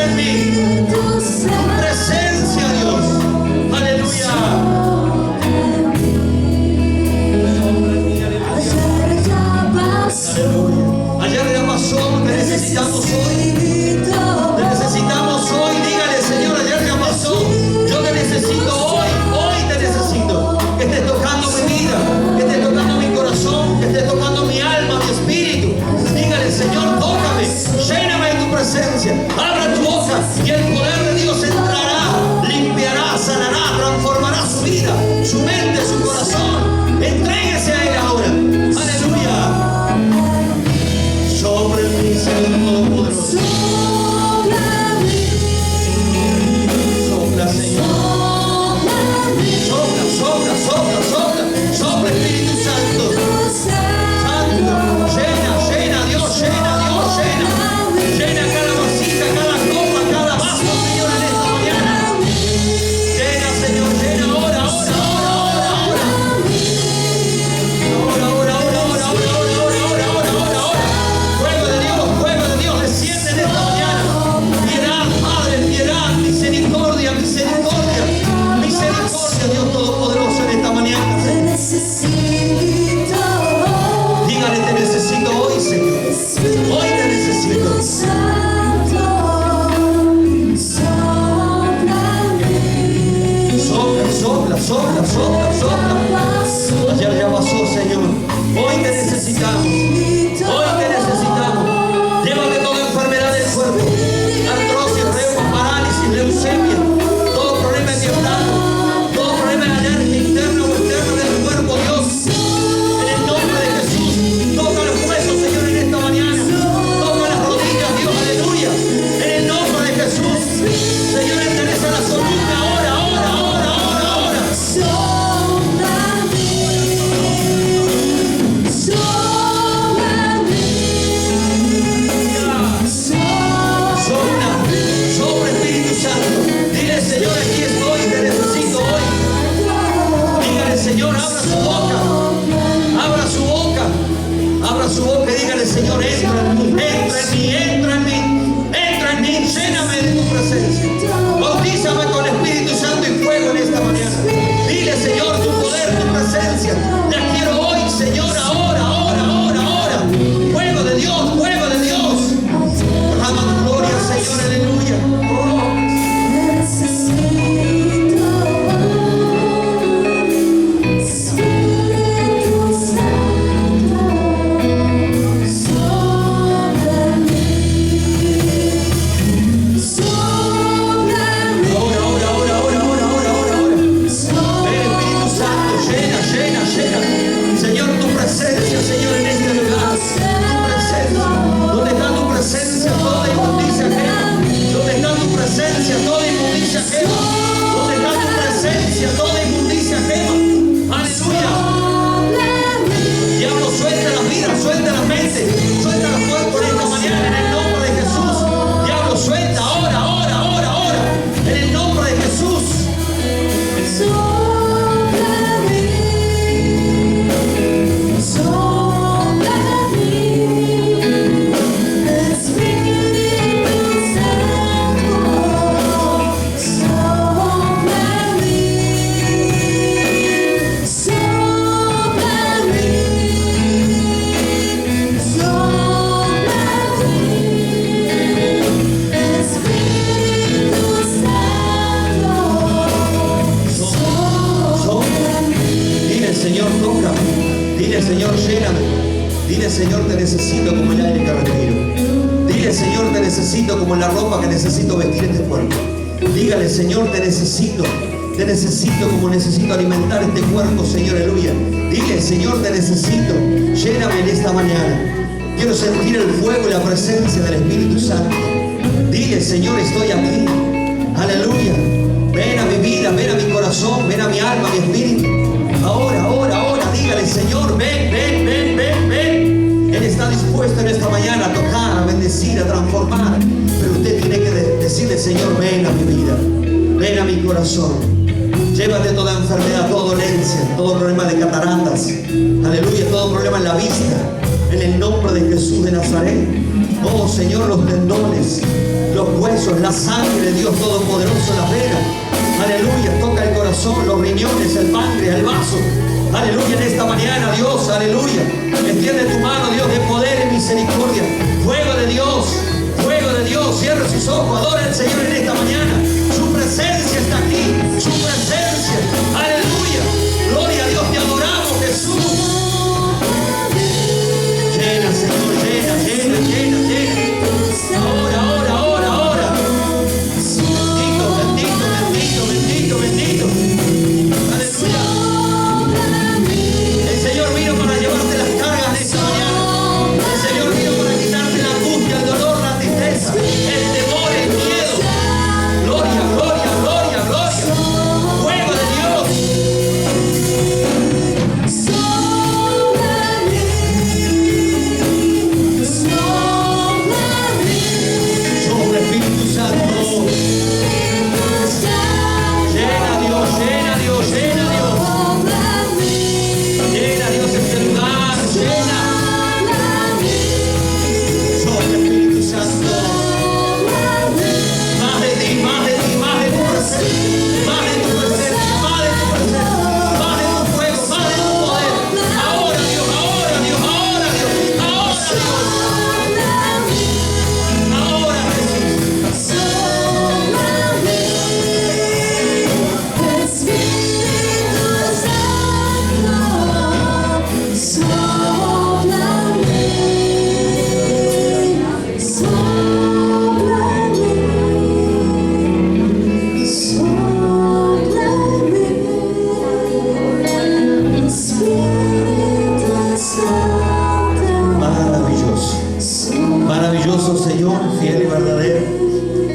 entra en mí. Tu presencia, Dios. Aleluya. Ayer ya pasó, te necesitamos hoy. Te necesitamos hoy. Dígale, Señor, ayer ya pasó. Yo te necesito hoy. Hoy te necesito. Que estés tocando mi vida, que estés tocando mi corazón, que estés tocando mi alma, mi espíritu. Dígale, Señor, tócame, lléname de tu presencia. Abra tu boca y el poder de Dios entrará, limpiará, sanará, transformará su vida, su mente, su corazón. Entréguese a Él ahora. Aleluya. Sobre mí, Señor Todopoderoso. Sopla, Señor. Sopla, sopla, sopla, sopla. Sopla, Espíritu Santo. Santo. Llena, llena, Dios, llena, Dios, llena. Llena cada vasija, cada copa, cada vaso, Señor, en esta mañana. Llena, Señor, llena ahora, ahora, ahora, ahora, ahora. Ahora, ahora, ahora, ahora, ahora, ahora, ahora, ahora, ahora, ahora. Fuego de Dios, desciende en esta mañana. Piedad, Padre, piedad, misericordia, misericordia, misericordia, Dios Todopoderoso, en esta mañana. Dígale, te necesito hoy, Señor. Hoy te necesito. Sopla, sopla, sopla, sopla. Ayer ya pasó, Señor. Hoy te necesitamos. Hoy te necesitamos. Llévate toda enfermedad del cuerpo. Artrosis, reuma, parálisis, leucemia. Todo problema diabético. Todo problema de alergia interna o externa del cuerpo, Dios. En el nombre de Jesús. Toca los huesos, Señor, en esta mañana. Toca las rodillas, Dios. Aleluya. En el nombre de Jesús. Señor, endereza la columna ahora, ahora, ahora, ahora, ahora. Sopla, Espíritu Santo. Dile, Señor, aquí estoy, te necesito hoy. Dígale, Señor, abra su boca. Abra su boca. Abra su boca y dígale, Señor, entra en mí, entra en mí, entra en mí, entra en mí, lléname de tu presencia. Bautízame con Espíritu Santo y fuego en esta mañana. Dile, Señor, tu poder, tu presencia. La quiero hoy, Señor, ahora, ahora, ahora, ahora. Fuego de Dios, fuego de Dios. Derrama tu gloria, Señor, aleluya. Señor, lléname. Dile, Señor, te necesito como el aire que respiro. Dile, Señor, te necesito como la ropa que necesito vestir este cuerpo. Dígale, Señor, te necesito como necesito alimentar este cuerpo, Señor, aleluya. Dile, Señor, te necesito. Lléname en esta mañana. Quiero sentir el fuego y la presencia del Espíritu Santo. Dile, Señor, estoy aquí. Aleluya. Ven a mi vida, ven a mi corazón, ven a mi alma, a mi espíritu. Ahora, ahora, ahora, dígale, Señor, ven, ven, ven, ven, ven. Él está dispuesto en esta mañana a tocar, a bendecir, a transformar. Pero usted tiene que decirle, Señor, ven a mi vida, ven a mi corazón. Llévate toda enfermedad, toda dolencia, todo problema de cataratas. Aleluya, todo problema en la vista. En el nombre de Jesús de Nazaret. Oh, Señor, los tendones, los huesos, la sangre, Dios Todopoderoso, las venas. Aleluya, toca el corazón, los riñones, el páncreas, el vaso. Aleluya, en esta mañana, Dios, aleluya. Extiende tu mano, Dios, de poder y misericordia. Fuego de Dios, fuego de Dios. Cierra sus ojos, adora al Señor en esta mañana. Su presencia está aquí, su presencia. Aleluya, gloria a Dios, te adoramos, Jesús. Llena, Señor, llena, llena, llena, llena. Ahora, ahora, ahora, ahora. Bendito, bendito, bendito, bendito, bendito. Aleluya. El Señor vino para llevarte las cargas de esta mañana. El Señor vino para quitarte la angustia, el dolor, la tristeza, el temor, el miedo. Gloria, gloria, gloria, gloria. Fuego de Dios. Sobre Espíritu Santo. Llena Dios, llena Dios, llena Dios. Llena Dios este lugar, llena. Sobre Espíritu Santo. Más de ti, más de ti, más de tu presencia. Más de tu presencia, más de tu presencia. Más de tu fuego, más de tu poder. Ahora Dios, ahora Dios, ahora Dios, ahora Dios. Ahora Jesús. Maravilloso. Maravilloso Señor, fiel y verdadero,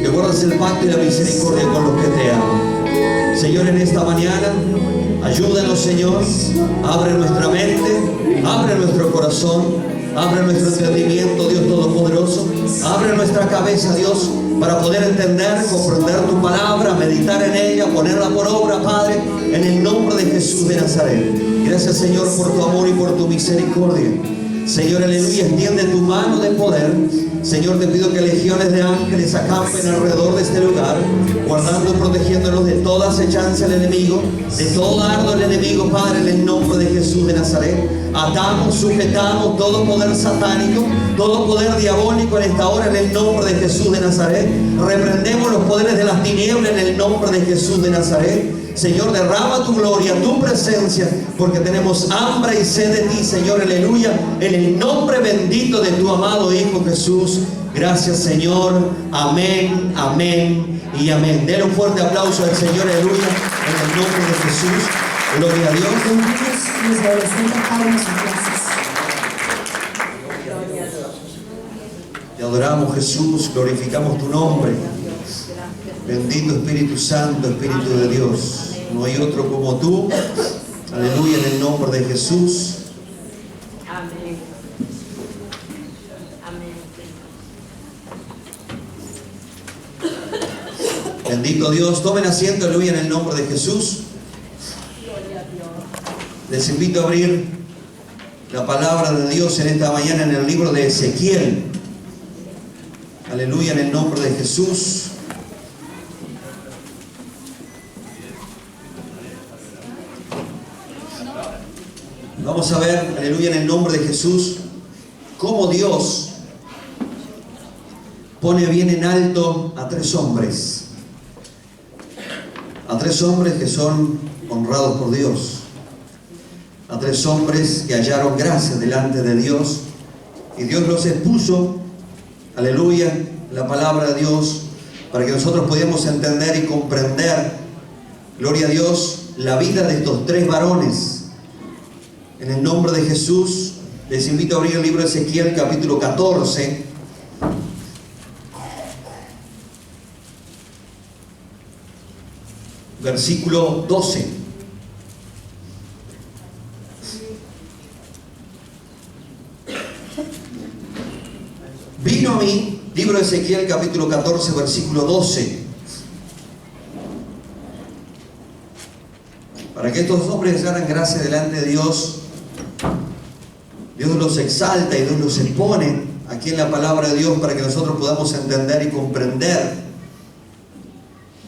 que guardas el pacto y la misericordia con los que te aman. Señor, en esta mañana, ayúdanos, Señor, abre nuestra mente, abre nuestro corazón, abre nuestro entendimiento, Dios Todopoderoso, abre nuestra cabeza, Dios, para poder entender, comprender tu palabra, meditar en ella, ponerla por obra, Padre, en el nombre de Jesús de Nazaret. Gracias, Señor, por tu amor y por tu misericordia. Señor, aleluya, extiende tu mano de poder. Señor, te pido que legiones de ángeles acampen alrededor de este lugar, guardando y protegiéndolos de toda acechanza del enemigo, de todo dardo del enemigo, Padre, en el nombre de Jesús de Nazaret. Atamos, sujetamos todo poder satánico, todo poder diabólico en esta hora, en el nombre de Jesús de Nazaret. Reprendemos los poderes de las tinieblas en el nombre de Jesús de Nazaret. Señor, derrama tu gloria, tu presencia, porque tenemos hambre y sed de ti, Señor, aleluya, en el nombre bendito de tu amado Hijo Jesús. Gracias, Señor. Amén, amén y amén. Denle un fuerte aplauso al Señor, aleluya, en el nombre de Jesús. Gloria a Dios. Los adolescentes hagan sus clases. Te adoramos, Jesús, glorificamos tu nombre. Bendito Espíritu Santo, Espíritu de Dios. No hay otro como tú. Aleluya, en el nombre de Jesús. Amén. Amén. Bendito Dios. Tomen asiento, aleluya, en el nombre de Jesús. Les invito a abrir la palabra de Dios en esta mañana en el libro de Ezequiel. Aleluya, en el nombre de Jesús. Vamos a ver, aleluya, en el nombre de Jesús, cómo Dios pone bien en alto a tres hombres. A tres hombres que son honrados por Dios. A tres hombres que hallaron gracia delante de Dios. Y Dios los expuso, aleluya, la palabra de Dios, para que nosotros podamos entender y comprender, gloria a Dios, la vida de estos tres varones. En el nombre de Jesús, les invito a abrir el libro de Ezequiel, capítulo 14. Versículo 12. Vino a mí, libro de Ezequiel, capítulo 14, versículo 12. Para que estos hombres hagan gracia delante de Dios, Dios los exalta y Dios los expone aquí en la palabra de Dios para que nosotros podamos entender y comprender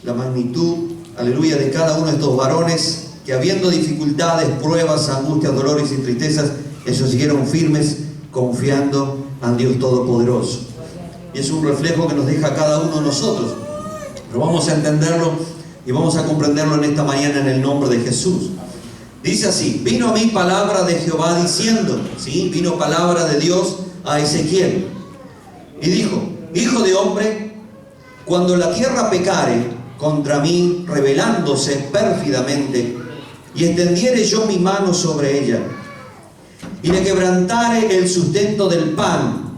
la magnitud, aleluya, de cada uno de estos varones que, habiendo dificultades, pruebas, angustias, dolores y tristezas, ellos siguieron firmes confiando en Dios Todopoderoso. Y es un reflejo que nos deja cada uno de nosotros. Pero vamos a entenderlo y vamos a comprenderlo en esta mañana en el nombre de Jesús. Dice así: vino a mí palabra de Jehová diciendo, ¿sí? Vino palabra de Dios a Ezequiel y dijo: hijo de hombre, cuando la tierra pecare contra mí, rebelándose pérfidamente, y extendiere yo mi mano sobre ella, y le quebrantare el sustento del pan,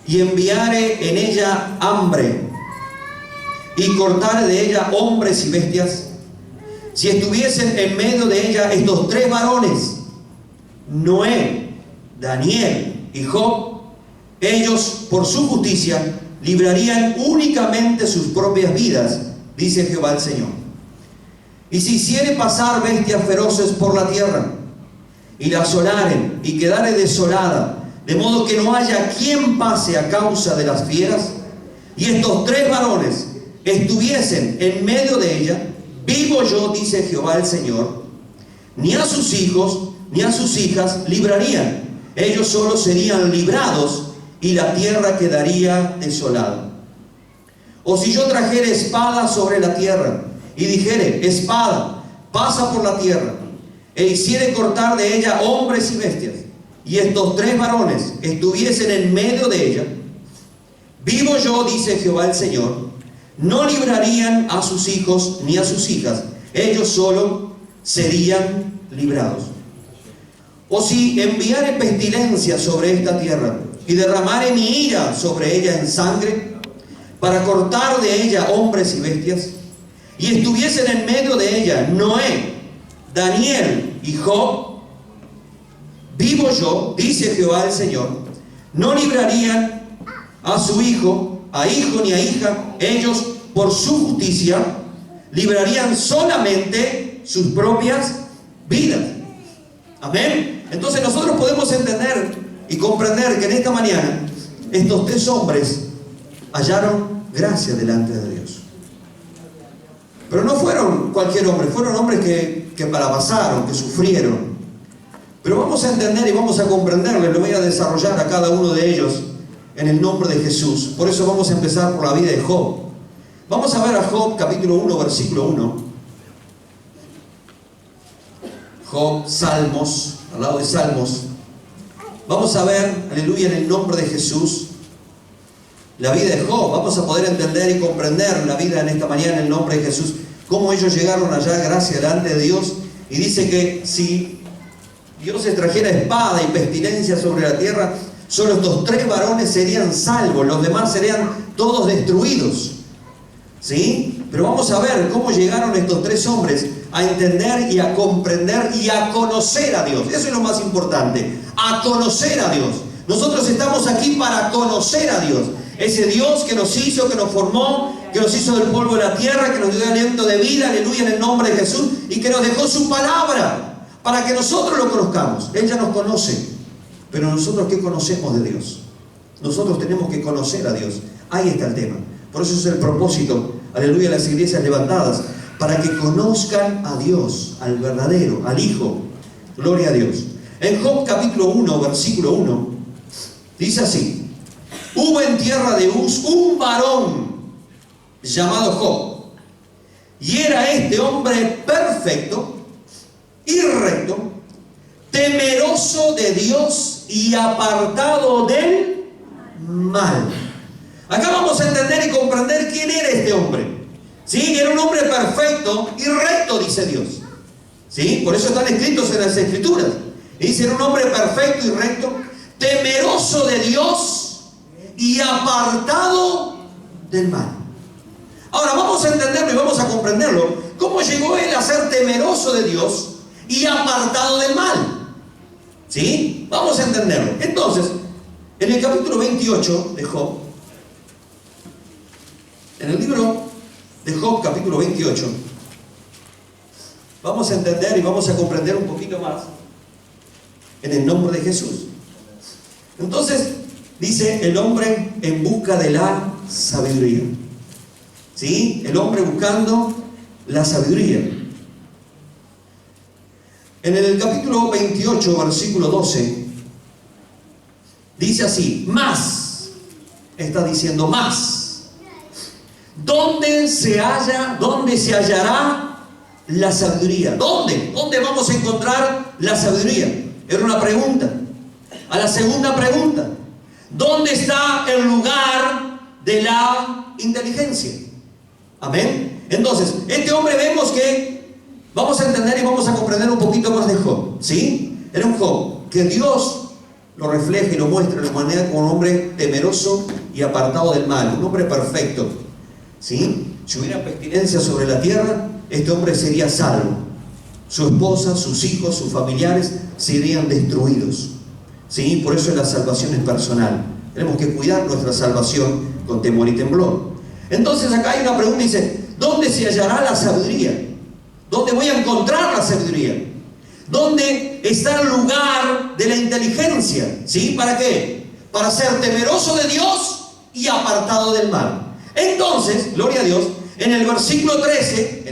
y enviare en ella hambre, y cortare de ella hombres y bestias, si estuviesen en medio de ella estos tres varones, Noé, Daniel y Job, ellos por su justicia librarían únicamente sus propias vidas, dice Jehová el Señor. Y si hiciere pasar bestias feroces por la tierra, y la asolaren, y quedare desolada, de modo que no haya quien pase a causa de las fieras, y estos tres varones estuviesen en medio de ella, vivo yo, dice Jehová el Señor, ni a sus hijos ni a sus hijas librarían, ellos solo serían librados, y la tierra quedaría desolada. O si yo trajere espada sobre la tierra, y dijere: espada, pasa por la tierra, e hiciere cortar de ella hombres y bestias, y estos tres varones estuviesen en medio de ella, vivo yo, dice Jehová el Señor, no librarían a sus hijos ni a sus hijas, ellos solo serían librados. O si enviare pestilencia sobre esta tierra, y derramare mi ira sobre ella en sangre, para cortar de ella hombres y bestias, y estuviesen en medio de ella Noé, Daniel y Job, vivo yo, dice Jehová el Señor, no librarían a su hijo, a hijo ni a hija, ellos por su justicia librarían solamente sus propias vidas. Amén. Entonces nosotros podemos entender y comprender que en esta mañana estos tres hombres hallaron gracia delante de Dios. Pero no fueron cualquier hombre, fueron hombres que pasaron, que sufrieron. Pero vamos a entender y vamos a comprenderlo, y lo voy a desarrollar a cada uno de ellos en el nombre de Jesús. Por eso vamos a empezar por la vida de Job. Vamos a ver a Job capítulo 1, versículo 1. Job, Salmos, al lado de Salmos. Vamos a ver, aleluya, en el nombre de Jesús, la vida de Job. Vamos a poder entender y comprender la vida en esta mañana en el nombre de Jesús, cómo ellos llegaron allá, gracia delante de Dios. Y dice que si Dios extrajera espada y pestilencia sobre la tierra, solo estos tres varones serían salvos, los demás serían todos destruidos. ¿Sí? Pero vamos a ver cómo llegaron estos tres hombres a entender y a comprender y a conocer a Dios. Eso es lo más importante, a conocer a Dios. Nosotros estamos aquí para conocer a Dios. Ese Dios que nos hizo, que nos formó, que nos hizo del polvo de la tierra, que nos dio aliento de vida, aleluya, en el nombre de Jesús, y que nos dejó su palabra para que nosotros lo conozcamos. Él ya nos conoce, pero nosotros, ¿qué conocemos de Dios? Nosotros tenemos que conocer a Dios. Ahí está el tema. Por eso es el propósito, aleluya, de las iglesias levantadas, para que conozcan a Dios, al verdadero, al Hijo. Gloria a Dios. En Job capítulo 1, versículo 1, dice así: hubo en tierra de Uz un varón llamado Job, y era este hombre perfecto y recto, temeroso de Dios y apartado del mal. Acá vamos a entender y comprender quién era este hombre. ¿Sí? Era un hombre perfecto y recto, dice Dios. ¿Sí? Por eso están escritos en las Escrituras. Dice: era un hombre perfecto y recto, temeroso de Dios y apartado del mal. Ahora vamos a entenderlo y vamos a comprenderlo. ¿Cómo llegó él a ser temeroso de Dios y apartado del mal? ¿Sí? Vamos a entenderlo. Entonces, en el capítulo 28 de Job, en el libro de Job, capítulo 28, vamos a entender y vamos a comprender un poquito más en el nombre de Jesús. Entonces, dice el hombre en busca de la sabiduría. ¿Sí? El hombre buscando la sabiduría. En el capítulo 28, versículo 12, dice así: más, está diciendo más. ¿Dónde se hallará la sabiduría? ¿Dónde? ¿Dónde vamos a encontrar la sabiduría? Era una pregunta. A la segunda pregunta: ¿dónde está el lugar de la inteligencia? Amén. Entonces, este hombre vemos que vamos a entender y vamos a comprender un poquito más de Job. ¿Sí? Era un Job que Dios lo refleja y lo muestra de manera como un hombre temeroso y apartado del mal, un hombre perfecto. ¿Sí? Si hubiera pestilencia sobre la tierra, este hombre sería salvo. Su esposa, sus hijos, sus familiares serían destruidos. ¿Sí? Por eso la salvación es personal. Tenemos que cuidar nuestra salvación con temor y temblor. Entonces acá hay una pregunta, dice: ¿dónde se hallará la sabiduría? ¿Dónde voy a encontrar la sabiduría? ¿Dónde está el lugar de la inteligencia? ¿Sí? ¿Para qué? Para ser temeroso de Dios y apartado del mal. Entonces, gloria a Dios, en el versículo 13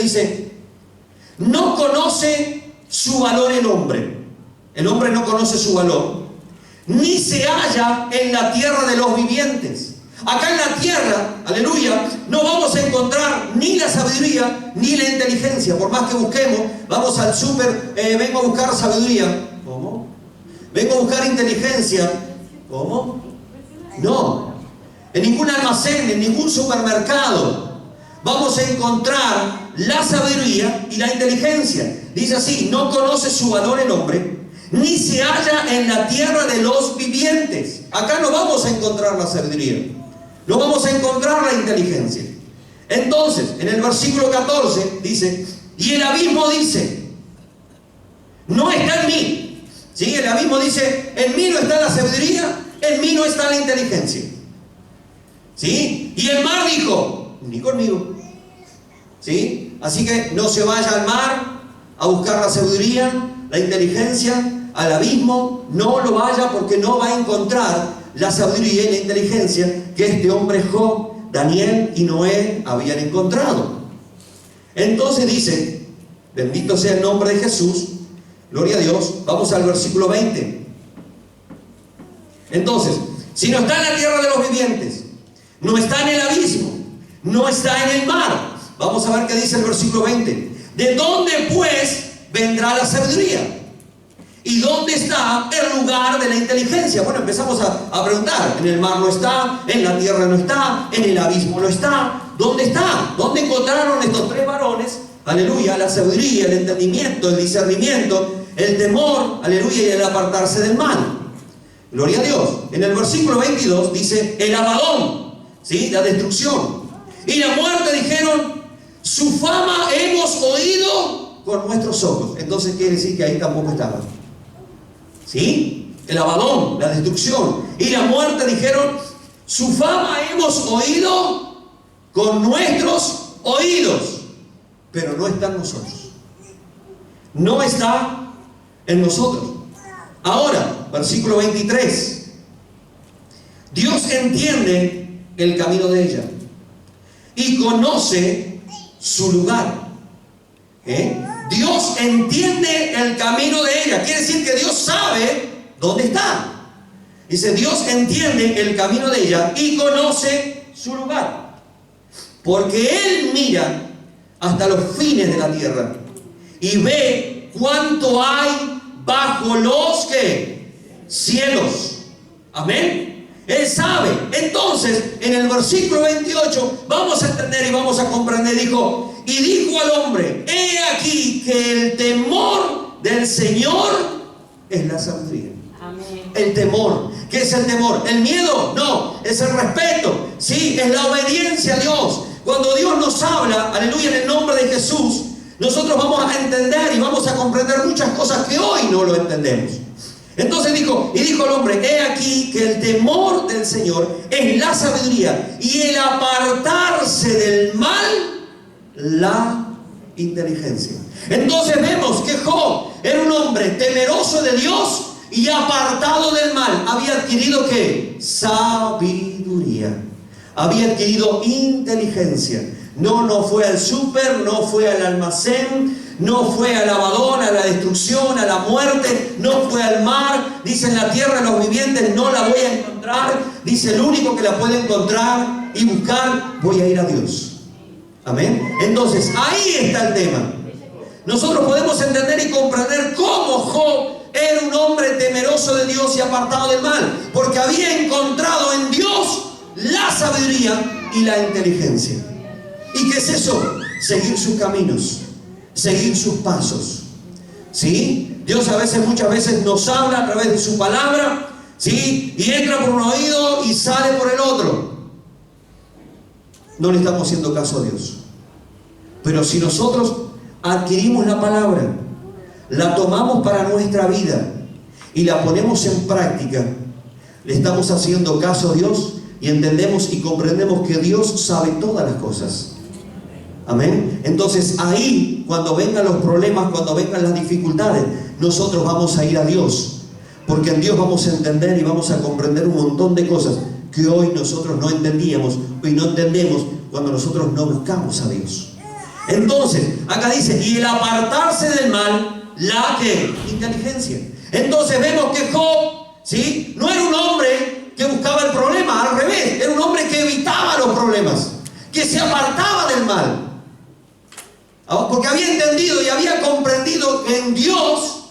dice: no conoce su valor el hombre. El hombre no conoce su valor, ni se halla en la tierra de los vivientes. Acá en la tierra, aleluya, no vamos a encontrar ni la sabiduría ni la inteligencia. Por más que busquemos, vamos al súper, vengo a buscar sabiduría. ¿Cómo? Vengo a buscar inteligencia. ¿Cómo? No. En ningún almacén, en ningún supermercado vamos a encontrar la sabiduría y la inteligencia. Dice así: no conoce su valor el hombre, ni se halla en la tierra de los vivientes. Acá no vamos a encontrar la sabiduría, no vamos a encontrar la inteligencia. Entonces, en el versículo 14 dice: y el abismo dice, no está en mí. ¿Sí? El abismo dice: en mí no está la sabiduría, en mí no está la inteligencia. ¿Sí? Y el mar dijo: ni conmigo. ¿Sí? Así que no se vaya al mar a buscar la sabiduría, la inteligencia, al abismo. No lo vaya, porque no va a encontrar la sabiduría y la inteligencia que este hombre Job, Daniel y Noé habían encontrado. Entonces dice: bendito sea el nombre de Jesús, gloria a Dios. Vamos al versículo 20. Entonces, si no está en la tierra de los vivientes, no está en el abismo, no está en el mar. Vamos a ver qué dice el versículo 20. ¿De dónde pues vendrá la sabiduría? ¿Y dónde está el lugar de la inteligencia? Bueno, empezamos a preguntar. En el mar no está, en la tierra no está, en el abismo no está. ¿Dónde está? ¿Dónde encontraron estos tres varones? Aleluya, la sabiduría, el entendimiento, el discernimiento, el temor, aleluya, y el apartarse del mal. Gloria a Dios. En el versículo 22 dice: el Abadón, ¿sí? La destrucción y la muerte dijeron: su fama hemos oído con nuestros ojos. Entonces quiere decir que ahí tampoco estaba. ¿Sí? El Abadón, la destrucción y la muerte dijeron: su fama hemos oído con nuestros oídos. Pero no está en nosotros. No está en nosotros. Ahora, versículo 23. Dios entiende el camino de ella y conoce su lugar. Dios entiende el camino de ella. Quiere decir que Dios sabe dónde está. Dice: Dios entiende el camino de ella y conoce su lugar, porque Él mira hasta los fines de la tierra y ve cuánto hay bajo los cielos. Amén. Él sabe. Entonces, en el versículo 28 vamos a entender y vamos a comprender. Dijo: y dijo al hombre: he aquí que el temor del Señor es la sabiduría. Amén. El temor. ¿Qué es el temor? ¿El miedo? No, es el respeto. Sí, es la obediencia a Dios. Cuando Dios nos habla, aleluya, en el nombre de Jesús, nosotros vamos a entender y vamos a comprender muchas cosas que hoy no lo entendemos. Entonces dijo el hombre: he aquí que el temor del Señor es la sabiduría, y el apartarse del mal, la inteligencia. Entonces vemos que Job era un hombre temeroso de Dios y apartado del mal, había adquirido ¿qué? Sabiduría. Había adquirido inteligencia. No fue al súper, no fue al almacén, no fue al lavador, a la destrucción, a la muerte, no fue al mar. Dice, en la tierra de los vivientes no la voy a encontrar. Dice, el único que la puede encontrar y buscar, voy a ir a Dios. Amén. Entonces, ahí está el tema. Nosotros podemos entender y comprender cómo Job era un hombre temeroso de Dios y apartado del mal, porque había encontrado en Dios la sabiduría y la inteligencia. ¿Y qué es eso? Seguir sus caminos, seguir sus pasos. ¿Sí? Dios muchas veces nos habla a través de su palabra, ¿sí? Y entra por un oído y sale por el otro. No le estamos haciendo caso a Dios. Pero si nosotros adquirimos la palabra, la tomamos para nuestra vida y la ponemos en práctica, le estamos haciendo caso a Dios y entendemos y comprendemos que Dios sabe todas las cosas. Amén. Entonces ahí, cuando vengan los problemas, cuando vengan las dificultades, nosotros vamos a ir a Dios, porque en Dios vamos a entender y vamos a comprender un montón de cosas que hoy nosotros no entendíamos y no entendemos cuando nosotros no buscamos a Dios. Entonces, acá dice, y el apartarse del mal, la que inteligencia. Entonces vemos que Job, ¿sí?, no era un hombre que buscaba el problema, al revés, era un hombre que evitaba los problemas, que se apartaba del mal, porque había entendido y había comprendido que en Dios,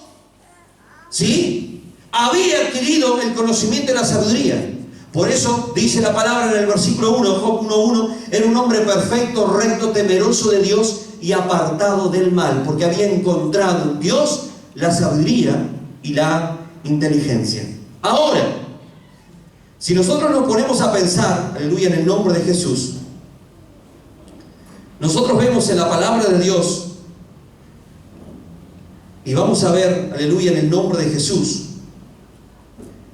¿sí?, había adquirido el conocimiento y la sabiduría. Por eso dice la palabra en el versículo 1, Job 1:1, era un hombre perfecto, recto, temeroso de Dios y apartado del mal, porque había encontrado en Dios la sabiduría y la inteligencia. Ahora, si nosotros nos ponemos a pensar, aleluya, en el nombre de Jesús, nosotros vemos en la palabra de Dios y vamos a ver, aleluya, en el nombre de Jesús,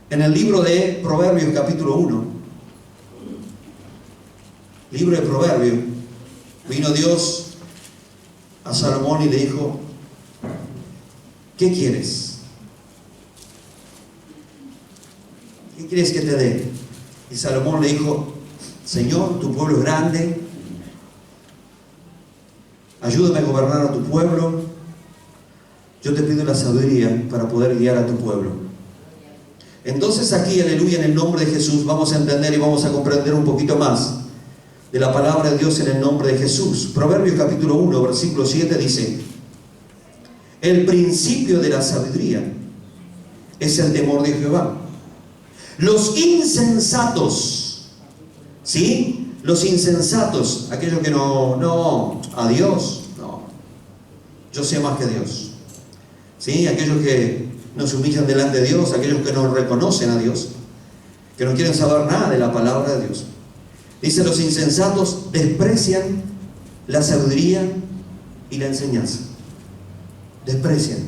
en el libro de Proverbios capítulo 1, libro de Proverbios, vino Dios a Salomón y le dijo, ¿qué quieres? ¿Qué quieres que te dé? Y Salomón le dijo, Señor, tu pueblo es grande, ayúdame a gobernar a tu pueblo, yo te pido la sabiduría para poder guiar a tu pueblo. Entonces aquí, aleluya, en el nombre de Jesús, vamos a entender y vamos a comprender un poquito más de la palabra de Dios en el nombre de Jesús. Proverbios capítulo 1, versículo 7 dice, el principio de la sabiduría es el temor de Jehová. Los insensatos, ¿sí? Los insensatos, aquellos que no, a Dios, no, yo sé más que Dios, ¿sí? Aquellos que no se humillan delante de Dios, aquellos que no reconocen a Dios, que no quieren saber nada de la palabra de Dios. Dice, los insensatos desprecian la sabiduría y la enseñanza. Desprecian.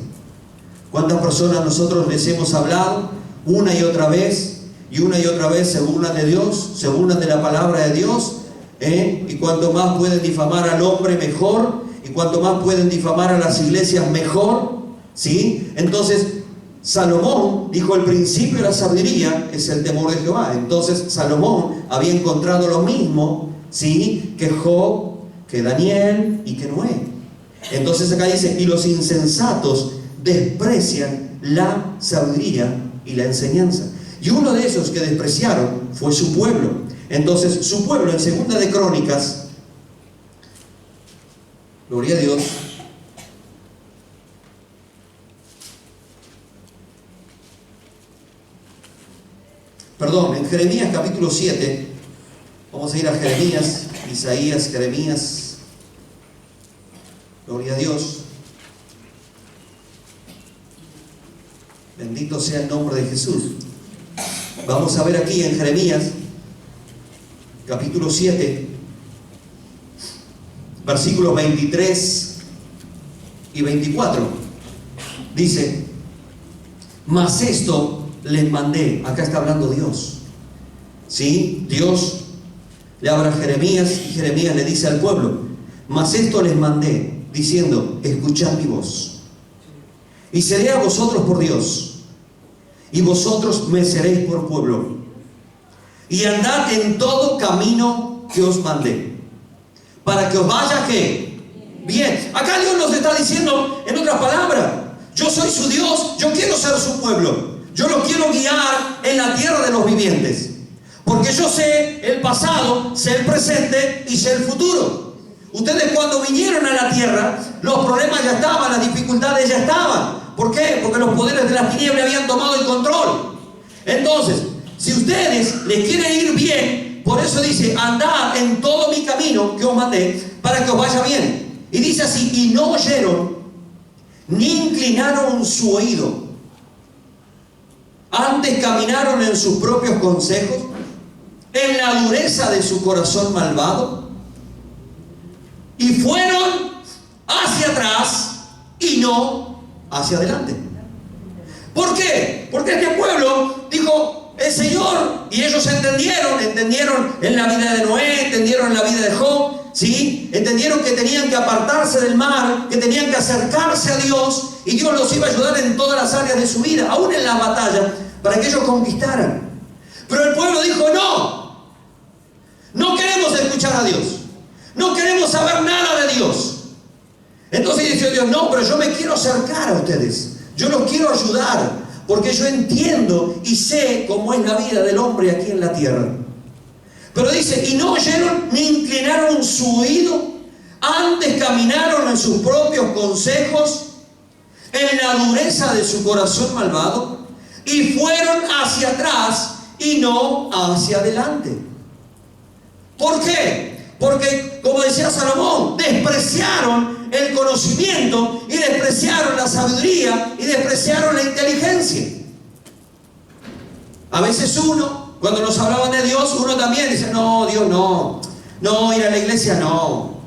¿Cuántas personas nosotros les hemos hablado una y otra vez se burlan de Dios, se burlan de la palabra de Dios, y cuanto más pueden difamar al hombre, mejor, y cuanto más pueden difamar a las iglesias, mejor, ¿sí? Entonces, Salomón dijo, el principio de la sabiduría es el temor de Jehová. Entonces Salomón había encontrado lo mismo, ¿sí?, que Job, que Daniel y que Noé. Entonces acá dice, y los insensatos desprecian la sabiduría y la enseñanza. Y uno de esos que despreciaron fue su pueblo. Entonces su pueblo, en Segunda de Crónicas, gloria a Dios, en Jeremías capítulo 7, vamos a ir a Jeremías, Isaías, Jeremías, gloria a Dios, bendito sea el nombre de Jesús. Vamos a ver aquí en Jeremías capítulo 7, versículos 23 y 24, dice, mas esto les mandé. Acá está hablando Dios, ¿sí? Dios le habla a Jeremías y Jeremías le dice al pueblo, mas esto les mandé, diciendo, escuchad mi voz y seré a vosotros por Dios, y vosotros me seréis por pueblo. Y andad en todo camino que os mandé, para que os vaya, ¿qué? Bien. Acá Dios nos está diciendo, en otras palabras, yo soy su Dios, yo quiero ser su pueblo, yo lo quiero guiar en la tierra de los vivientes, porque yo sé el pasado, sé el presente y sé el futuro. Ustedes cuando vinieron a la tierra, los problemas ya estaban, las dificultades ya estaban. ¿Por qué? Porque los poderes de las tinieblas habían tomado el control. Entonces, si ustedes les quieren ir bien, por eso dice, andad en todo mi camino que os mandé, para que os vaya bien. Y dice así, y no oyeron, ni inclinaron su oído. Antes caminaron en sus propios consejos, en la dureza de su corazón malvado, y fueron hacia atrás y no hacia adelante. ¿Por qué? Porque este pueblo dijo, el Señor, y ellos entendieron en la vida de Noé, entendieron en la vida de Job, ¿sí? Entendieron que tenían que apartarse del mal, que tenían que acercarse a Dios, y Dios los iba a ayudar en todas las áreas de su vida, aún en la batalla, para que ellos conquistaran. Pero el pueblo dijo, no queremos escuchar a Dios, no queremos saber nada de Dios. Entonces dice Dios, no, pero yo me quiero acercar a ustedes, yo los quiero ayudar, porque yo entiendo y sé cómo es la vida del hombre aquí en la tierra. Pero dice, y no oyeron ni inclinaron su oído, antes caminaron en sus propios consejos, en la dureza de su corazón malvado, y fueron hacia atrás y no hacia adelante. ¿Por qué? Porque, como decía Salomón, despreciaron el conocimiento y despreciaron la sabiduría y despreciaron la inteligencia. A veces uno, cuando nos hablaban de Dios, uno también dice, no, Dios no, ir a la iglesia no,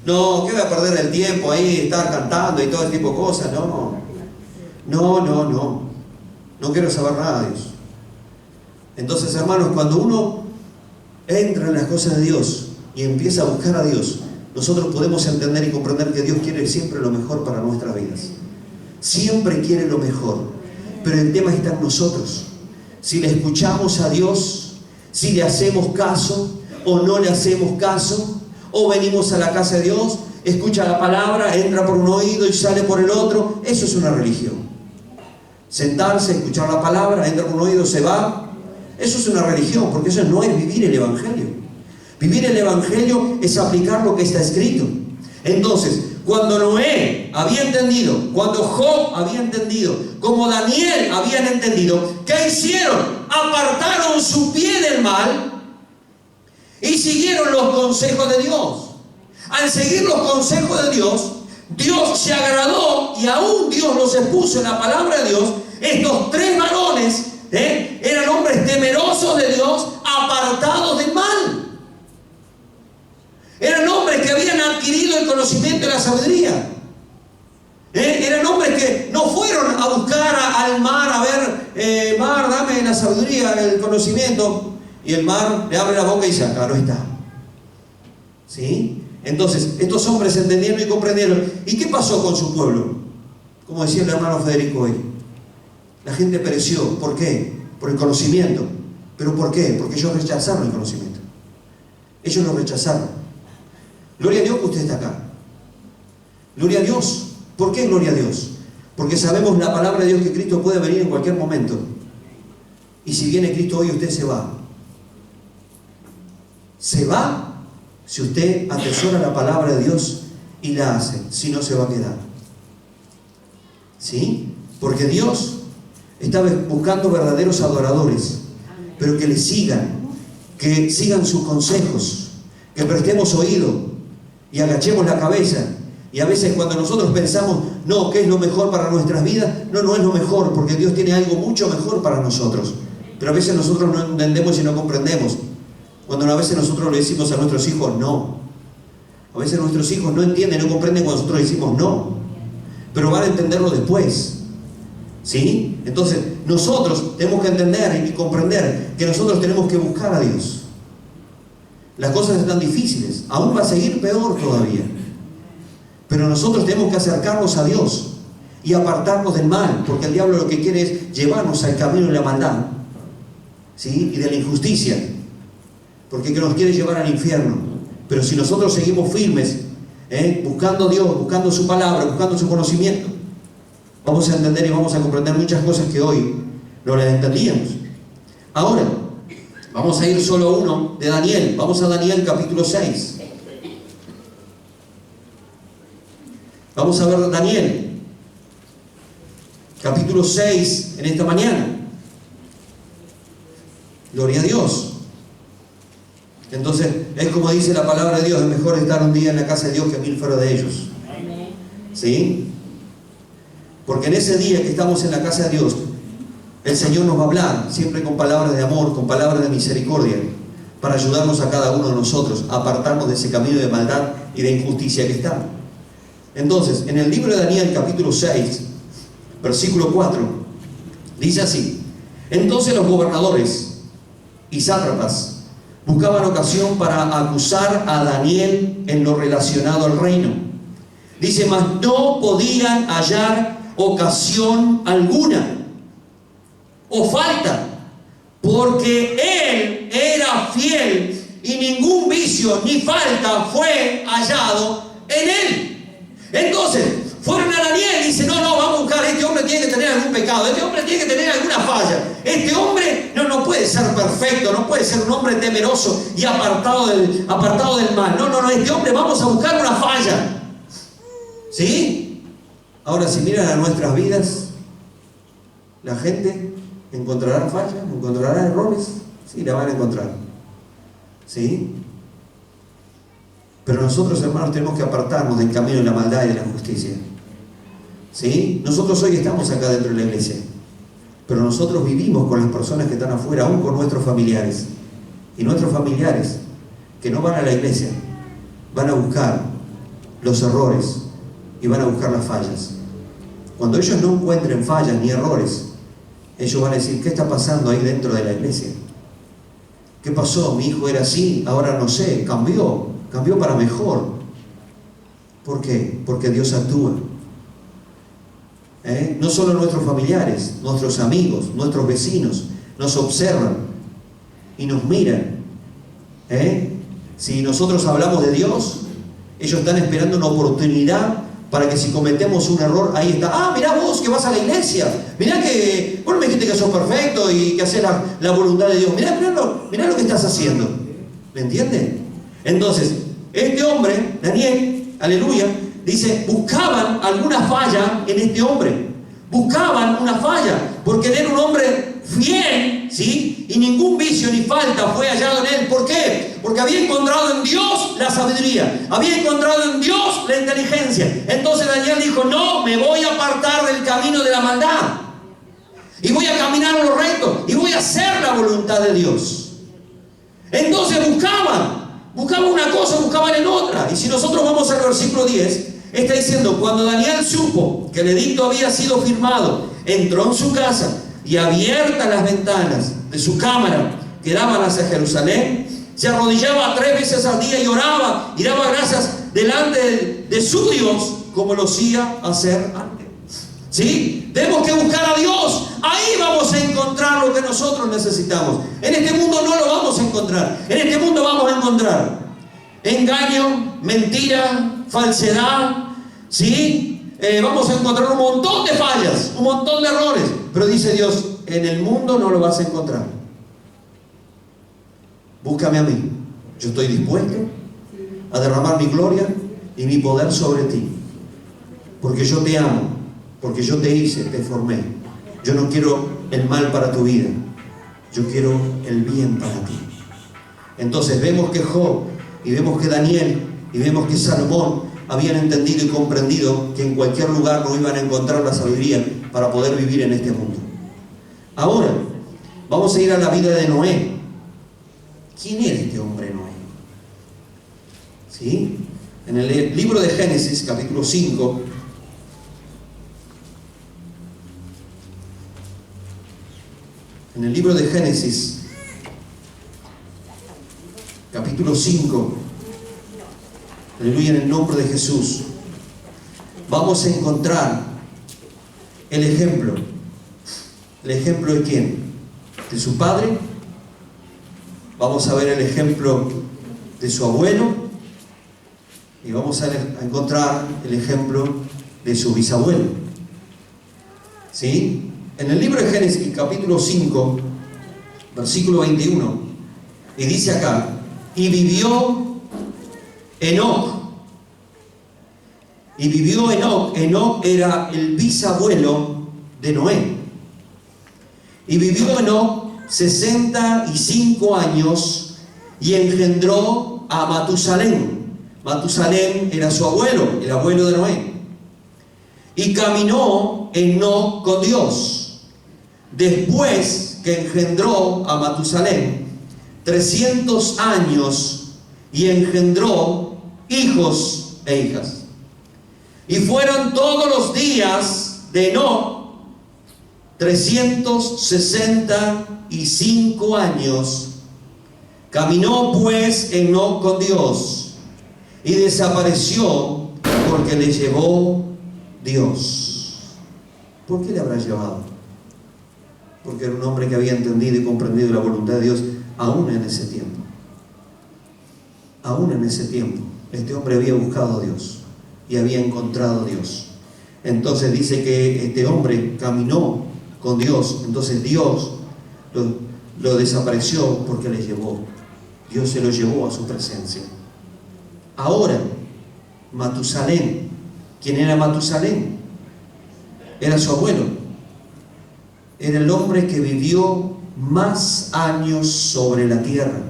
que voy a perder el tiempo ahí, estar cantando y todo ese tipo de cosas, no quiero saber nada de Dios. Entonces, hermanos, cuando uno entra en las cosas de Dios y empieza a buscar a Dios, nosotros podemos entender y comprender que Dios quiere siempre lo mejor para nuestras vidas. Siempre quiere lo mejor. Pero el tema está en nosotros. Si le escuchamos a Dios, si le hacemos caso o no le hacemos caso, o venimos a la casa de Dios, escucha la palabra, entra por un oído y sale por el otro. Eso es una religión. Sentarse, escuchar la palabra, entra por un oído, se va. Eso es una religión, porque eso no es vivir el Evangelio. Vivir el Evangelio es aplicar lo que está escrito. Entonces, cuando Noé había entendido, cuando Job había entendido, como Daniel habían entendido, ¿qué hicieron? Apartaron su pie del mal y siguieron los consejos de Dios. Al seguir los consejos de Dios, Dios se agradó y aún Dios los expuso en la palabra de Dios. Estos tres varones eran hombres temerosos de Dios, apartados del mal. Eran hombres que habían adquirido el conocimiento y la sabiduría. Eran hombres que no fueron a buscar al mar, a ver, mar, dame la sabiduría, el conocimiento. Y el mar le abre la boca y dice, acá no está. ¿Sí? Entonces, estos hombres entendieron y comprendieron. ¿Y qué pasó con su pueblo? Como decía el hermano Federico hoy. La gente pereció. ¿Por qué? Por el conocimiento. ¿Pero por qué? Porque ellos rechazaron el conocimiento. Ellos lo rechazaron. Gloria a Dios que usted está acá. Gloria a Dios. ¿Por qué gloria a Dios? Porque sabemos la palabra de Dios que Cristo puede venir en cualquier momento. Y si viene Cristo hoy, usted se va. Se va si usted atesora la palabra de Dios y la hace. Si no, se va a quedar. ¿Sí? Porque Dios está buscando verdaderos adoradores, pero que le sigan, que sigan sus consejos, que prestemos oído y agachemos la cabeza. Y a veces cuando nosotros pensamos, no, ¿qué es lo mejor para nuestras vidas? No es lo mejor, porque Dios tiene algo mucho mejor para nosotros. Pero a veces nosotros no entendemos y no comprendemos. Cuando a veces nosotros le decimos a nuestros hijos no. A veces nuestros hijos no entienden, no comprenden cuando nosotros decimos no. Pero van a entenderlo después. ¿Sí? Entonces, nosotros tenemos que entender y comprender que nosotros tenemos que buscar a Dios. Las cosas están difíciles, aún va a seguir peor todavía. Pero nosotros tenemos que acercarnos a Dios y apartarnos del mal, porque el diablo lo que quiere es llevarnos al camino de la maldad, ¿sí? Y de la injusticia, porque nos quiere llevar al infierno. Pero si nosotros seguimos firmes, buscando a Dios, buscando su palabra, buscando su conocimiento, vamos a entender y vamos a comprender muchas cosas que hoy no las entendíamos. Ahora, vamos a ir solo a uno de Daniel. Vamos a Daniel capítulo 6. Vamos a ver Daniel capítulo 6 en esta mañana. Gloria a Dios. Entonces, es como dice la palabra de Dios: es mejor estar un día en la casa de Dios que 1000 fuera de ellos. ¿Sí? Porque en ese día que estamos en la casa de Dios, el Señor nos va a hablar, siempre con palabras de amor, con palabras de misericordia, para ayudarnos a cada uno de nosotros a apartarnos de ese camino de maldad y de injusticia que está. Entonces, en el libro de Daniel, capítulo 6, versículo 4, dice así: entonces los gobernadores y sátrapas buscaban ocasión para acusar a Daniel en lo relacionado al reino. Dice: mas no podían hallar ocasión alguna o falta, porque él era fiel y ningún vicio ni falta fue hallado en él. Entonces fueron a Daniel y dicen: no, vamos a buscar, este hombre tiene que tener algún pecado, este hombre tiene que tener alguna falla, este hombre no puede ser perfecto, no puede ser un hombre temeroso y apartado del mal, no, este hombre, vamos a buscar una falla. ¿Sí? Ahora, si miran a nuestras vidas, la gente encontrará fallas, encontrará errores, sí, la van a encontrar. ¿Sí? Pero nosotros, hermanos, tenemos que apartarnos del camino de la maldad y de la justicia. ¿Sí? Nosotros hoy estamos acá dentro de la iglesia, pero nosotros vivimos con las personas que están afuera, aún con nuestros familiares. Y nuestros familiares que no van a la iglesia van a buscar los errores y van a buscar las fallas. Cuando ellos no encuentren fallas ni errores, ellos van a decir: ¿qué está pasando ahí dentro de la iglesia? ¿Qué pasó? Mi hijo era así, ahora no sé, cambió para mejor. ¿Por qué? Porque Dios actúa. No solo nuestros familiares, nuestros amigos, nuestros vecinos nos observan y nos miran. Si nosotros hablamos de Dios, ellos están esperando una oportunidad para que si cometemos un error, ahí está: mirá vos que vas a la iglesia, mirá que vos me dijiste que sos perfecto y que haces la voluntad de Dios, mirá lo que estás haciendo. ¿Me entienden? Entonces, este hombre, Daniel, aleluya, dice: buscaban alguna falla en este hombre, buscaban una falla, porque él era un hombre fiel, ¿sí? Y ningún vicio ni falta fue hallado en él. ¿Por qué? Porque había encontrado en Dios la sabiduría, había encontrado en Dios la inteligencia. Entonces Daniel dijo: no, me voy a apartar del camino de la maldad y voy a caminar lo recto y voy a hacer la voluntad de Dios. Entonces buscaban una cosa, buscaban en otra. Y si nosotros vamos al versículo 10, está diciendo: cuando Daniel supo que el edicto había sido firmado, entró en su casa, y abiertas las ventanas de su cámara que daban hacia Jerusalén, se arrodillaba 3 veces al día y oraba y daba gracias delante de su Dios, como lo hacía hacer antes. ¿Sí? Tenemos que buscar a Dios. Ahí vamos a encontrar lo que nosotros necesitamos. En este mundo no lo vamos a encontrar. En este mundo vamos a encontrar engaño, mentira, falsedad, ¿sí? Vamos a encontrar un montón de fallas, un montón de errores. Pero dice Dios: en el mundo no lo vas a encontrar. Búscame a mí. Yo estoy dispuesto a derramar mi gloria y mi poder sobre ti. Porque yo te amo, porque yo te hice, te formé. Yo no quiero el mal para tu vida, yo quiero el bien para ti. Entonces vemos que Job, y vemos que Daniel, y vemos que Salomón habían entendido y comprendido que en cualquier lugar no iban a encontrar la sabiduría para poder vivir en este mundo. Ahora, vamos a ir a la vida de Noé. ¿Quién era este hombre Noé? ¿Sí? En el libro de Génesis, capítulo 5, en el libro de Génesis, capítulo 5, aleluya, en el nombre de Jesús, vamos a encontrar el ejemplo. ¿El ejemplo de quién? ¿De su padre? Vamos a ver el ejemplo de su abuelo. Y vamos a encontrar el ejemplo de su bisabuelo. ¿Sí? En el libro de Génesis, capítulo 5, versículo 21, y dice acá, y vivió Enoc. Y vivió Enoc. Enoc era el bisabuelo de Noé. Y vivió Enoc 65 años y engendró a Matusalén. Matusalén era su abuelo, el abuelo de Noé. Y caminó Enoc con Dios. Después que engendró a Matusalén, 300 años y engendró hijos e hijas. Y fueron todos los días de Enoc 365 años. Caminó pues Enoc con Dios y desapareció porque le llevó Dios. ¿Por qué le habrá llevado? Porque era un hombre que había entendido y comprendido la voluntad de Dios aún en ese tiempo. Aún en ese tiempo, este hombre había buscado a Dios y había encontrado a Dios. Entonces dice que este hombre caminó con Dios. Entonces Dios lo desapareció porque le llevó. Dios se lo llevó a su presencia. Ahora, Matusalén. ¿Quién era Matusalén? Era su abuelo. Era el hombre que vivió más años sobre la tierra,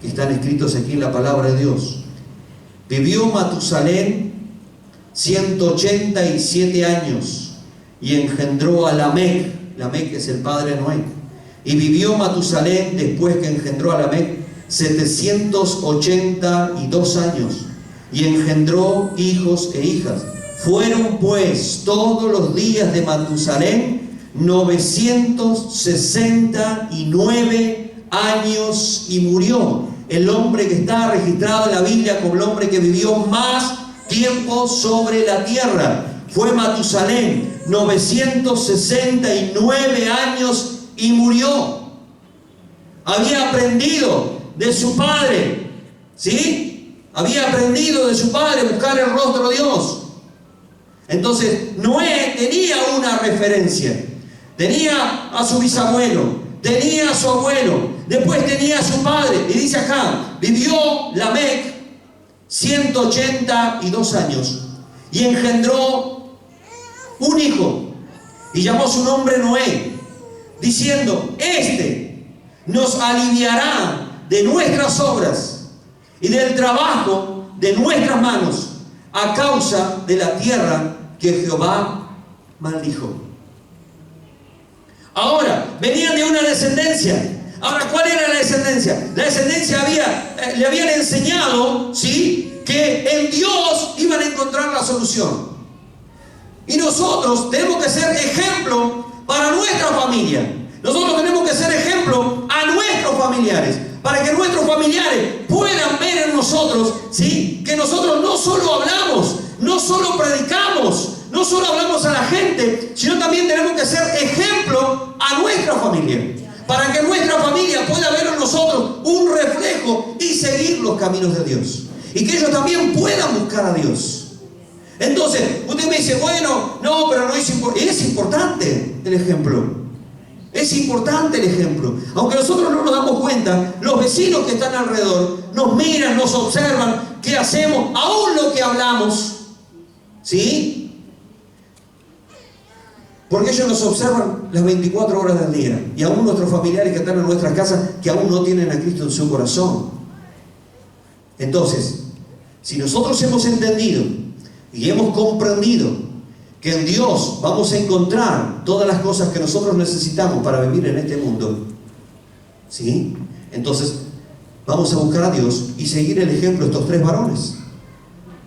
que están escritos aquí en la palabra de Dios. Vivió Matusalén 187 años y engendró a Lamec. Lamec es el padre de Noé. Y vivió Matusalén, después que engendró a Lamec, 782 años y engendró hijos e hijas. Fueron pues todos los días de Matusalén 969 años y murió. El hombre que está registrado en la Biblia como el hombre que vivió más tiempo sobre la tierra fue Matusalén, 969 años y murió. Había aprendido de su padre, ¿sí? Había aprendido de su padre buscar el rostro de Dios. Entonces Noé tenía una referencia. Tenía a su bisabuelo, tenía a su abuelo, después tenía a su padre. Y dice acá, vivió Lamec 182 años y engendró un hijo y llamó su nombre Noé, diciendo, este nos aliviará de nuestras obras y del trabajo de nuestras manos a causa de la tierra que Jehová maldijo. Ahora, venían de una descendencia. Ahora, ¿cuál era la descendencia? La descendencia le habían enseñado, ¿sí?, que en Dios iban a encontrar la solución. Y nosotros tenemos que ser ejemplo para nuestra familia. Nosotros tenemos que ser ejemplo a nuestros familiares, para que nuestros familiares puedan ver en nosotros, ¿sí?, que nosotros no solo hablamos, no solo predicamos, no solo hablamos a la gente, sino también tenemos que ser ejemplo a nuestra familia, para que nuestra familia pueda ver en nosotros un reflejo y seguir los caminos de Dios, y que ellos también puedan buscar a Dios. Entonces, usted me dice, bueno, no, pero no es importante. Es importante el ejemplo. Es importante el ejemplo. Aunque nosotros no nos damos cuenta, los vecinos que están alrededor nos miran, nos observan, qué hacemos, aún lo que hablamos, ¿sí? Porque ellos nos observan las 24 horas del día. Y aún nuestros familiares que están en nuestras casas, que aún no tienen a Cristo en su corazón. Entonces, si nosotros hemos entendido y hemos comprendido que en Dios vamos a encontrar todas las cosas que nosotros necesitamos para vivir en este mundo, ¿sí?, entonces vamos a buscar a Dios y seguir el ejemplo de estos tres varones,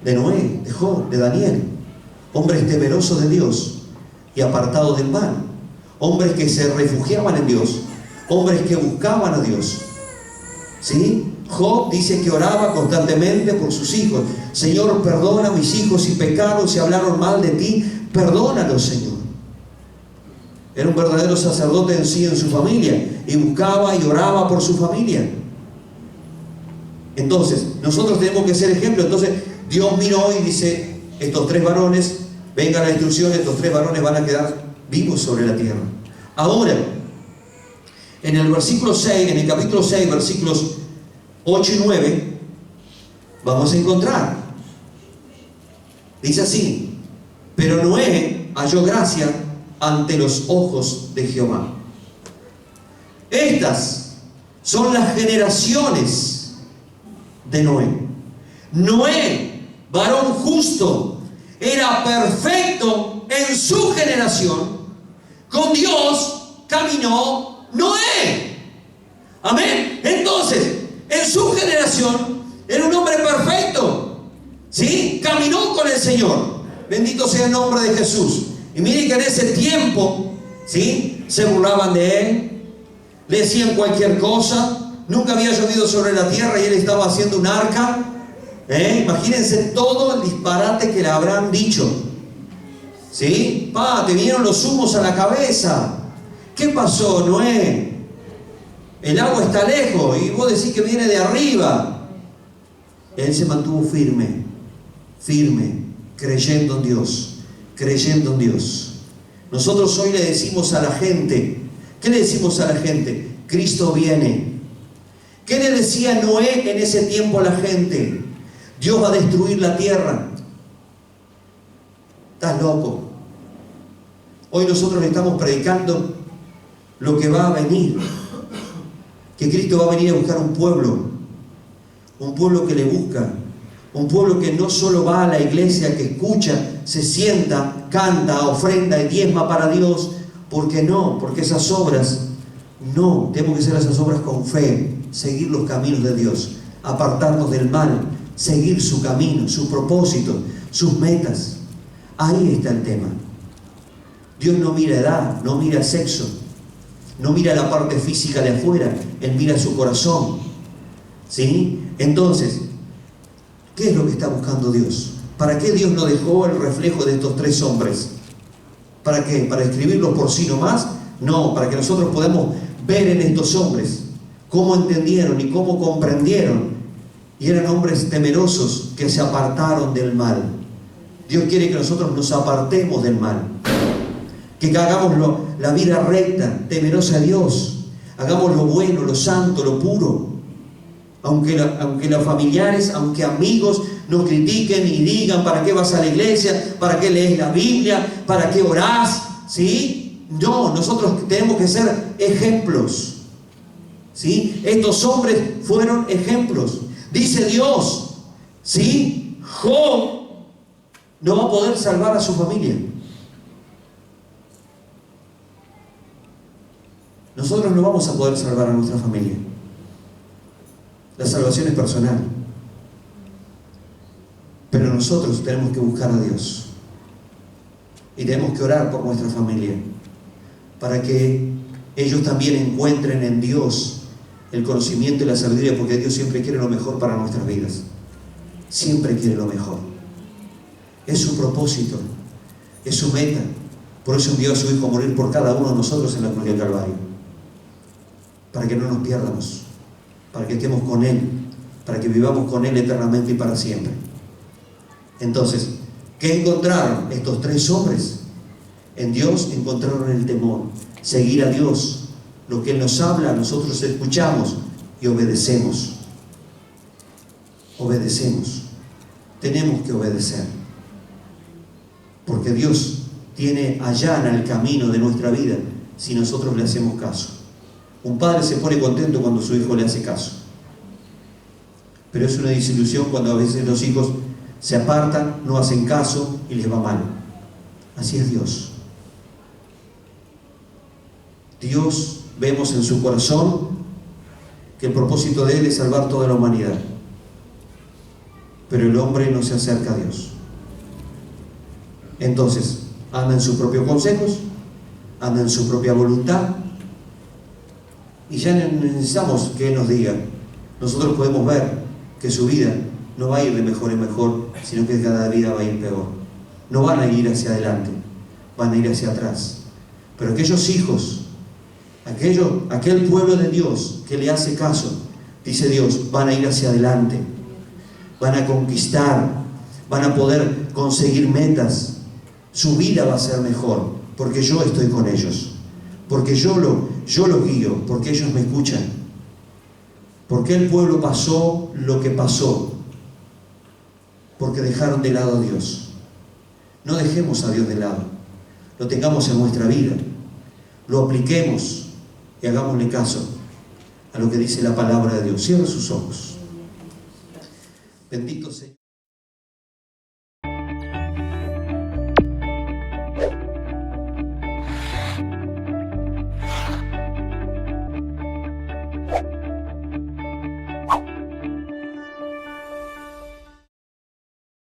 de Noé, de Job, de Daniel, hombres temerosos de Dios y apartados del mal, hombres que se refugiaban en Dios, hombres que buscaban a Dios, ¿sí? Job dice que oraba constantemente por sus hijos. Señor, perdona a mis hijos si pecaron, si hablaron mal de ti, perdónalos, Señor. Era un verdadero sacerdote en sí, en su familia, y buscaba y oraba por su familia. Entonces, nosotros tenemos que ser ejemplo. Entonces, Dios miró y dice, estos 3 varones, venga la destrucción, estos 3 varones van a quedar vivos sobre la tierra. Ahora, en el versículo 6, en el capítulo 6, versículos 8 y 9, vamos a encontrar, dice así: pero Noé halló gracia ante los ojos de Jehová. Estas son las generaciones de Noé. Noé, varón justo, era perfecto en su generación. Con Dios caminó Noé. Amén. Entonces, en su generación era un hombre perfecto, ¿sí? Caminó con el Señor. Bendito sea el nombre de Jesús. Y miren que en ese tiempo, ¿sí?, se burlaban de él, le decían cualquier cosa. Nunca había llovido sobre la tierra y él estaba haciendo un arca. Imagínense todo el disparate que le habrán dicho. ¿Sí? Te vinieron los humos a la cabeza. ¿Qué pasó, Noé? El agua está lejos y vos decís que viene de arriba. Él se mantuvo firme, creyendo en Dios, creyendo en Dios. Nosotros hoy le decimos a la gente, ¿qué le decimos a la gente? Cristo viene. ¿Qué le decía Noé en ese tiempo a la gente? Dios va a destruir la tierra. Estás loco. Hoy nosotros le estamos predicando lo que va a venir. Que Cristo va a venir a buscar un pueblo que le busca, un pueblo que no solo va a la iglesia, que escucha, se sienta, canta, ofrenda y diezma para Dios. ¿Por qué no? Porque esas obras, no, tenemos que hacer esas obras con fe, seguir los caminos de Dios, apartarnos del mal, seguir su camino, su propósito, sus metas. Ahí está el tema. Dios no mira edad, no mira sexo, no mira la parte física de afuera, Él mira su corazón. ¿Sí? Entonces, ¿qué es lo que está buscando Dios? ¿Para qué Dios nos dejó el reflejo de estos 3 hombres? ¿Para qué? ¿Para escribirlos por sí nomás? No, para que nosotros podamos ver en estos hombres cómo entendieron y cómo comprendieron. Y eran hombres temerosos que se apartaron del mal. Dios quiere que nosotros nos apartemos del mal, que hagamos la vida recta, temerosa a Dios, hagamos lo bueno, lo santo, lo puro. Aunque los familiares, aunque amigos nos critiquen y digan: ¿para qué vas a la iglesia? ¿Para qué lees la Biblia? ¿Para qué orás? ¿Sí? No, nosotros tenemos que ser ejemplos. ¿Sí? Estos hombres fueron ejemplos. Dice Dios, ¿sí?, Job no va a poder salvar a su familia. Nosotros no vamos a poder salvar a nuestra familia. La salvación es personal. Pero nosotros tenemos que buscar a Dios. Y tenemos que orar por nuestra familia, para que ellos también encuentren en Dios el conocimiento y la sabiduría, porque Dios siempre quiere lo mejor para nuestras vidas. Siempre quiere lo mejor. Es su propósito, es su meta. Por eso envió a su Hijo a morir por cada uno de nosotros en la cruz del Calvario, para que no nos pierdamos, para que estemos con Él, para que vivamos con Él eternamente y para siempre. Entonces, ¿qué encontraron estos 3 hombres? En Dios encontraron el temor, seguir a Dios. Lo que Él nos habla, nosotros escuchamos y obedecemos. Obedecemos. Tenemos que obedecer, porque Dios allana el camino de nuestra vida si nosotros le hacemos caso. Un padre se pone contento cuando su hijo le hace caso, pero es una desilusión cuando a veces los hijos se apartan, no hacen caso y les va mal. Así es Dios. Dios, vemos en su corazón que el propósito de Él es salvar toda la humanidad, pero el hombre no se acerca a Dios. Entonces, anda en sus propios consejos, anda en su propia voluntad, y ya no necesitamos que Él nos diga. Nosotros podemos ver que su vida no va a ir de mejor en mejor, sino que cada vida va a ir peor. No van a ir hacia adelante, van a ir hacia atrás. Pero aquellos hijos, aquel pueblo de Dios que le hace caso, dice Dios, van a ir hacia adelante, van a conquistar, van a poder conseguir metas, su vida va a ser mejor, porque yo estoy con ellos, porque yo los guío, porque ellos me escuchan, porque el pueblo pasó lo que pasó, porque dejaron de lado a Dios. No dejemos a Dios de lado, lo tengamos en nuestra vida, lo apliquemos y hagámosle caso a lo que dice la palabra de Dios. Cierre sus ojos. Bendito Señor.